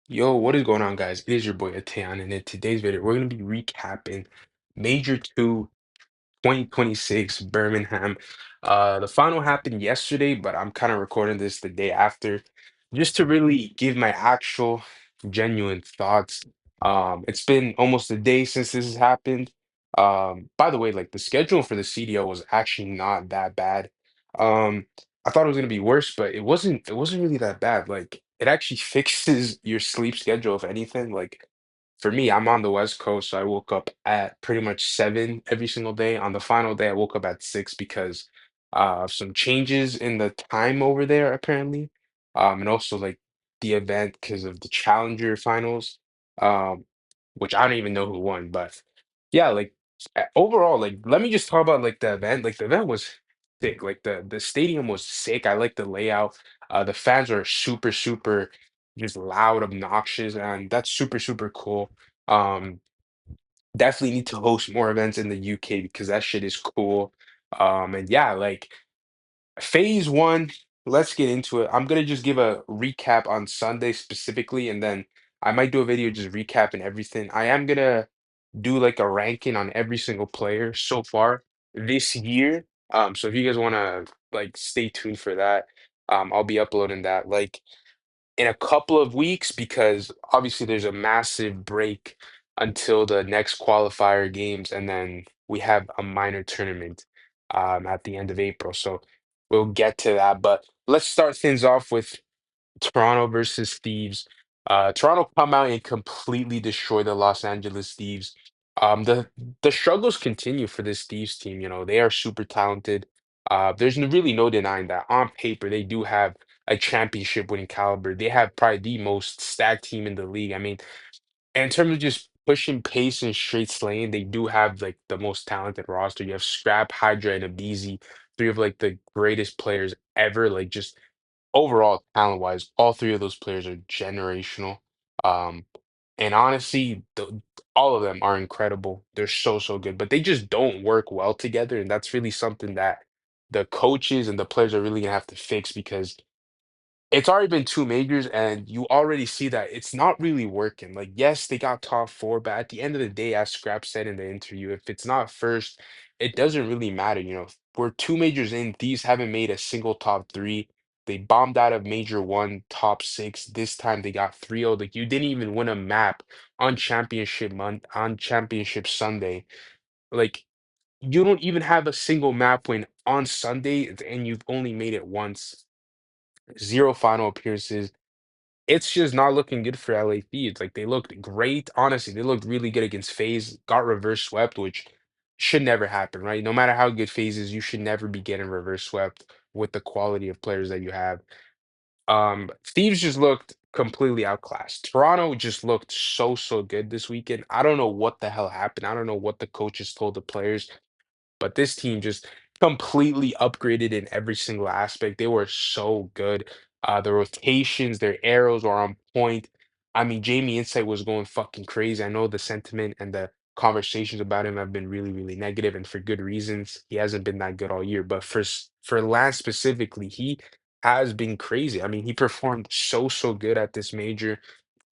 Yo, what is going on, guys? It is your boy Atayan, and in today's video, we're going to be recapping Major 2 2026 Birmingham. The final happened yesterday, but I'm kind of recording this the day after just to really give my actual genuine thoughts. It's been almost a day since this has happened. By the way, like the schedule for the CDL was actually not that bad. Um, I thought it was gonna be worse, but it wasn't really that bad. Like it actually fixes your sleep schedule, if anything. Like for me, I'm on the West Coast, so I woke up at pretty much 7 every single day. On the final day, I woke up at 6 because of some changes in the time over there, apparently. And also like the event because of the Challenger finals, um, which I don't even know who won, but yeah, like overall, like let me just talk about like the event. Like the event was sick. Like the stadium was sick. I like the layout. The fans are super just loud, obnoxious, and that's super cool. Um, Definitely need to host more events in the UK because that shit is cool. And yeah, like phase one, let's get into it. I'm gonna just give a recap on Sunday specifically, and then I might do a video just recapping everything. I am gonna do like a ranking on every single player so far this year. So if you guys wanna like stay tuned for that, I'll be uploading that like in a couple of weeks because obviously there's a massive break until the next qualifier games, and then we have a minor tournament at the end of April. So we'll get to that. But let's start things off with Toronto versus Thieves. Toronto come out and completely destroy the Los Angeles Thieves. The struggles continue for this Thieves team. You know, they are super talented. There's really no denying that. On paper, they do have a championship winning caliber. They have probably the most stacked team in the league. I mean, in terms of just pushing pace and straight slaying, they do have like the most talented roster. You have Scrap, Hydra, and Abizi, three of like the greatest players ever. Like just overall talent wise, all three of those players are generational. Um, and honestly, all of them are incredible. They're so good, but they just don't work well together, and that's really something that the coaches and the players are really gonna have to fix because it's already been two majors, and you already see that it's not really working. Like, yes, they got top four, but at the end of the day, as Scrap said in the interview, if it's not first, it doesn't really matter. You know, we're two majors in, these haven't made a single top three. They bombed out of major one, top six. This time they got 3-0. Like, you didn't even win a map on championship month, on championship Sunday. Like, you don't even have a single map win on Sunday, and you've only made it once. Zero final appearances. It's just not looking good for LA Thieves. Like they looked great. Honestly, they looked really good against FaZe, got reverse swept, which should never happen, right? No matter how good FaZe is, you should never be getting reverse swept with the quality of players that you have. Thieves just looked completely outclassed. Toronto just looked so good this weekend. I don't know what the hell happened. I don't know what the coaches told the players, but this team just completely upgraded in every single aspect. They were so good. The rotations, their arrows were on point. I mean, Jamie Insight was going fucking crazy. I know the sentiment and the conversations about him have been really negative, and for good reasons. He hasn't been that good all year, but for Lance specifically, he has been crazy. I mean, he performed so good at this major.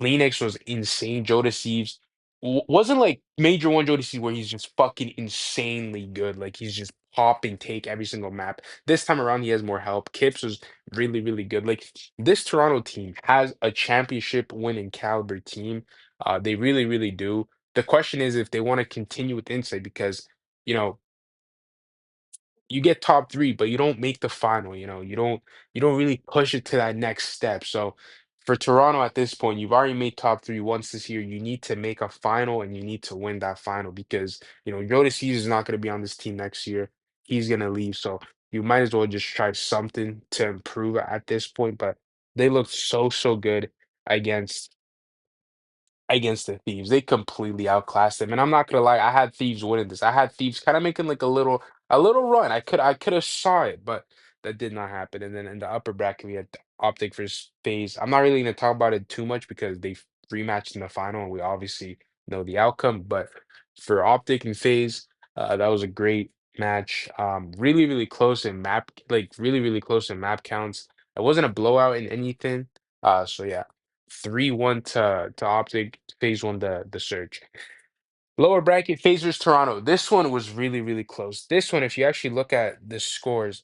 Phoenix was insane. Jodeci wasn't like Major One Jodeci where he's just fucking insanely good. Like he's just popping take every single map. This time around, he has more help. Kips was really good. Like this Toronto team has a championship winning caliber team. They really do. The question is if they want to continue with Insight because you know you get top three, but you don't make the final. You don't really push it to that next step. So for Toronto at this point, you've already made top three once this year. You need to make a final and you need to win that final because Jodeci is not going to be on this team next year. He's going to leave. So you might as well just try something to improve at this point. But they looked so good against against the Thieves. They completely outclassed them. And I'm not gonna lie, I had Thieves winning this. I had Thieves kind of making like a little run. I could have saw it, but that did not happen. And then in the upper bracket, we had Optic versus FaZe. I'm not really gonna talk about it too much because they rematched in the final, and we obviously know the outcome. But for Optic and FaZe, that was a great match. Really close in map, like really close in map counts. It wasn't a blowout in anything. So yeah. 3-1 to Optic. FaZe won the Surge. Lower bracket, Phasers Toronto. This one was really, really close. This one, if you actually look at the scores,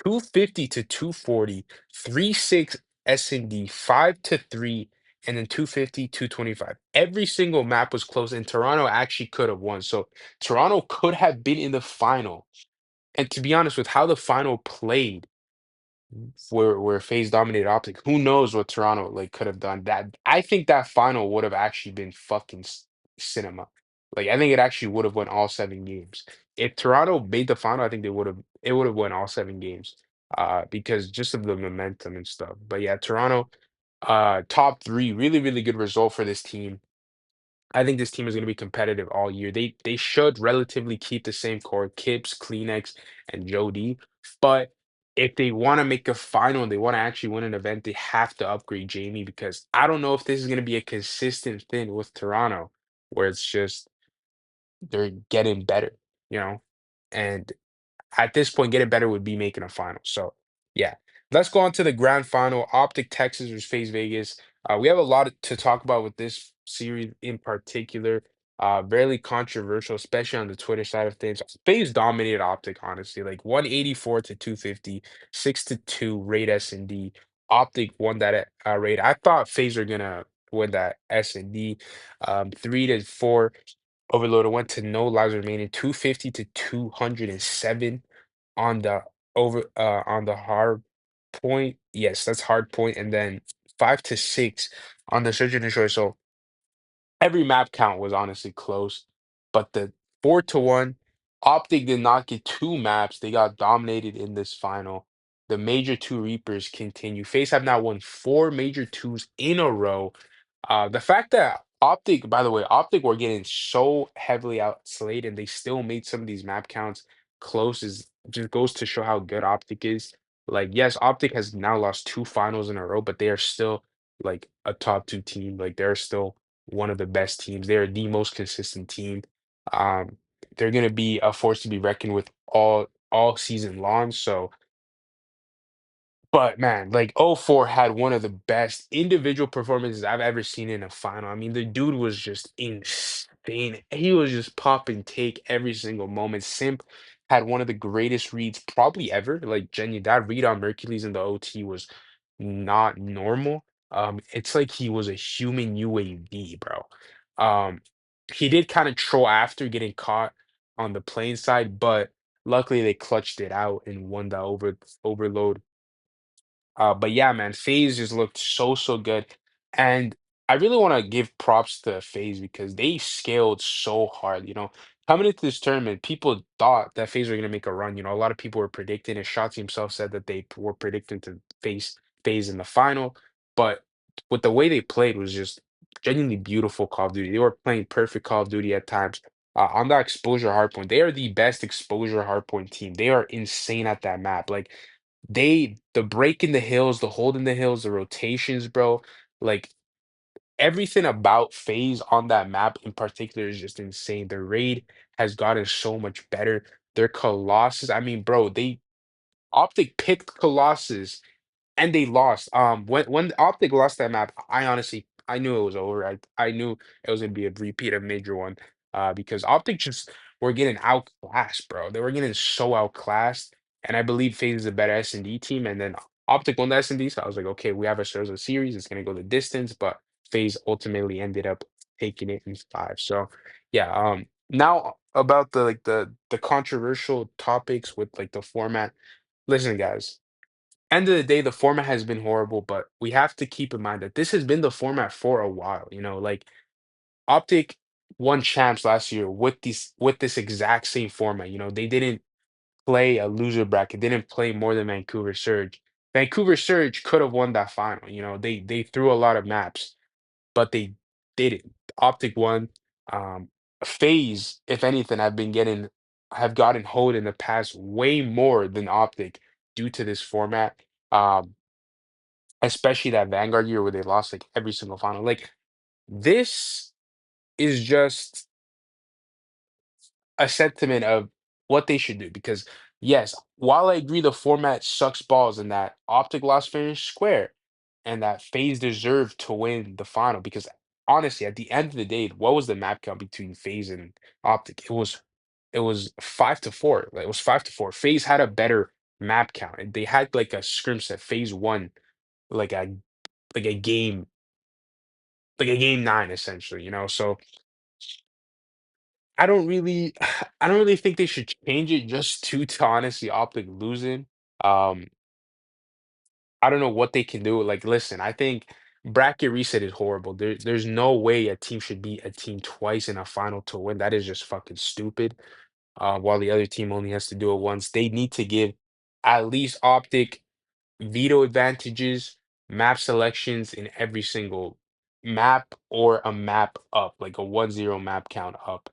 250 to 240, 3-6 S&D, 5 to 3, and then 250, 225. Every single map was close, and Toronto actually could have won. So Toronto could have been in the final. And to be honest, with how the final played, where FaZe dominated Optic, who knows what Toronto like could have done. That I think that final would have actually been fucking cinema. Like I think it actually would have won all 7 games. If Toronto made the final, I think it would have won all 7 games. Because just of the momentum and stuff. But yeah, Toronto, top three, really, really good result for this team. I think this team is going to be competitive all year. They should relatively keep the same core, Kips, Kleenex, and Jody. But if they want to make a final and they want to actually win an event, they have to upgrade Jamie because I don't know if this is going to be a consistent thing with Toronto, where it's just they're getting better, you know? And at this point, getting better would be making a final. So, yeah, let's go on to the grand final. Optic Texas versus FaZe Vegas. We have a lot to talk about with this series in particular. Very controversial, especially on the Twitter side of things. FaZe dominated Optic, honestly, like 184 to 250, 6 to 2 rate S&D. Optic won that rate. I thought FaZe were gonna win that S&D. 3 to 4. Overloader went to no lives remaining, 250 to 207 on the on the hard point. Yes, that's hard point, and then 5 to 6 on the search and destroy. So every map count was honestly close, but the 4-1, Optic did not get 2 maps. They got dominated in this final. The major two Reapers continue. FaZe have now won 4 major 2s in a row. The fact that Optic, by the way, Optic were getting so heavily outslayed and they still made some of these map counts close is just goes to show how good Optic is. Like, yes, Optic has now lost 2 finals in a row, but they are still like a top 2 team. Like, they're still one of the best teams. They're the most consistent team. Um, they're gonna be a force to be reckoned with all season long. So but man, like '04 had one of the best individual performances I've ever seen in a final. I mean, the dude was just insane. He was just pop and take every single moment. Simp had one of the greatest reads probably ever. Like Jenny, that read on Mercules in the OT was not normal. It's like he was a human UAV, bro. Um, he did kind of troll after getting caught on the plane side, but luckily they clutched it out and won the overload. But yeah, man, FaZe just looked so, so good. And I really want to give props to FaZe because they scaled so hard. Coming into this tournament, people thought that FaZe were going to make a run. A lot of people were predicting, and Shotzi himself said that they were predicting to face FaZe in the final. But with the way they played was just genuinely beautiful Call of Duty. They were playing perfect Call of Duty at times. On that exposure hardpoint, they are the best exposure hardpoint team. They are insane at that map. Like the break in the hills, the hold in the hills, the rotations, bro. Like everything about FaZe on that map in particular is just insane. The raid has gotten so much better. Their Colossus, I mean, bro, they Optic picked Colossus and they lost. When Optic lost that map, I honestly I knew it was over. I knew it was gonna be a repeat of Major One. Because Optic just were getting outclassed, bro. They were getting so outclassed, and I believe FaZe is a better S&D team. And then Optic won the S&D, so I was like, okay, we have ourselves a series. It's gonna go the distance, but FaZe ultimately ended up taking it in 5. So yeah. Now about the controversial topics with like the format. Listen, guys, end of the day, the format has been horrible, but we have to keep in mind that this has been the format for a while. Like Optic won champs last year with this exact same format. They didn't play a loser bracket, didn't play more than Vancouver Surge. Vancouver Surge could have won that final. They threw a lot of maps, but they didn't. Optic won. Um, FaZe, if anything, have gotten hold in the past way more than Optic due to this format. Um, Especially that Vanguard year where they lost like every single final. Like this is just a sentiment of what they should do because yes, while I agree the format sucks balls and that Optic lost fair and square, and that FaZe deserved to win the final because honestly, at the end of the day, what was the map count between FaZe and Optic? It was 5-4. Like, it was 5-4. FaZe had a better map count, and they had like a scrim set. FaZe won like a like a game like a game 9 essentially, you know. So I don't really I don't really think they should change it just to honestly Optic losing. Um, I don't know what they can do. Like, listen, I think bracket reset is horrible. There's no way a team should beat a team twice in a final to win. That is just fucking stupid. While the other team only has to do it once. They need to give at least Optic veto advantages, map selections in every single map or a map up, like a 1-0 map count up.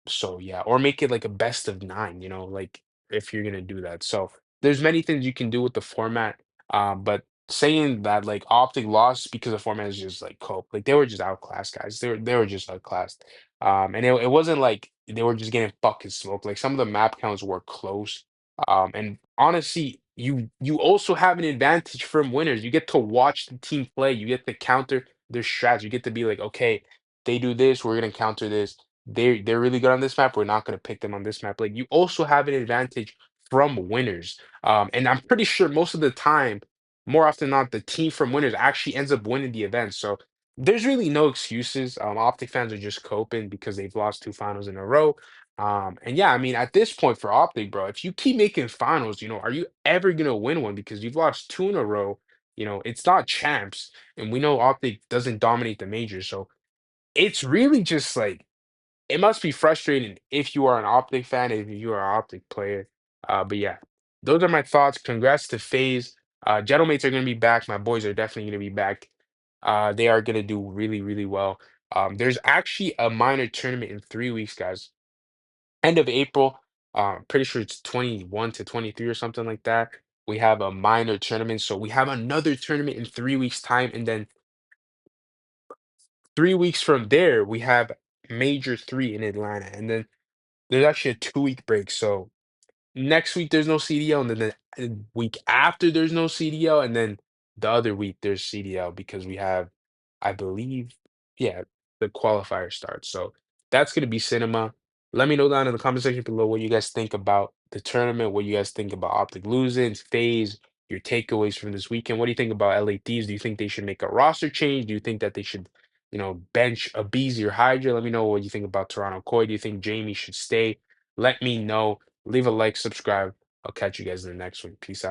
So yeah, or make it like a best of 9, you know, like if you're gonna do that. So there's many things you can do with the format. But saying that like Optic lost because the format is just like cope, like they were just outclassed, guys. They were just outclassed. And it wasn't like they were just getting fucking smoked. Like some of the map counts were close. And honestly, you also have an advantage from winners. You get to watch the team play. You get to counter their strats. You get to be like, okay, they do this, we're gonna counter this. They're really good on this map. We're not gonna pick them on this map. Like you also have an advantage from winners. And I'm pretty sure most of the time, more often than not, the team from winners actually ends up winning the event. So there's really no excuses. Optic fans are just coping because they've lost 2 finals in a row. And yeah, I mean, at this point for Optic, bro, if you keep making finals, you know, are you ever gonna win one? Because you've lost 2 in a row. You know, it's not champs, and we know Optic doesn't dominate the majors, so it's really just like it must be frustrating if you are an Optic fan, if you are an Optic player. But yeah, those are my thoughts. Congrats to FaZe. Gentlemates are gonna be back. My boys are definitely gonna be back. They are gonna do really, really well. There's actually a minor tournament in 3 weeks, guys, end of April. Pretty sure it's 21 to 23 or something like that. We have a minor tournament. So we have another tournament in 3 weeks' time. And then 3 weeks from there, we have Major 3 in Atlanta. And then there's actually a 2 week break. So next week there's no CDL, and then the week after there's no CDL, and then the other week there's CDL because we have, I believe, yeah, the qualifier starts. So that's gonna be cinema. Let me know down in the comment section below what you guys think about the tournament, what you guys think about Optic losing, phase, your takeaways from this weekend. What do you think about LA Thieves? Do you think they should make a roster change? Do you think that they should, bench a Beezy or Hydra? Let me know what you think about Toronto Koi. Do you think Jamie should stay? Let me know. Leave a like, subscribe. I'll catch you guys in the next one. Peace out.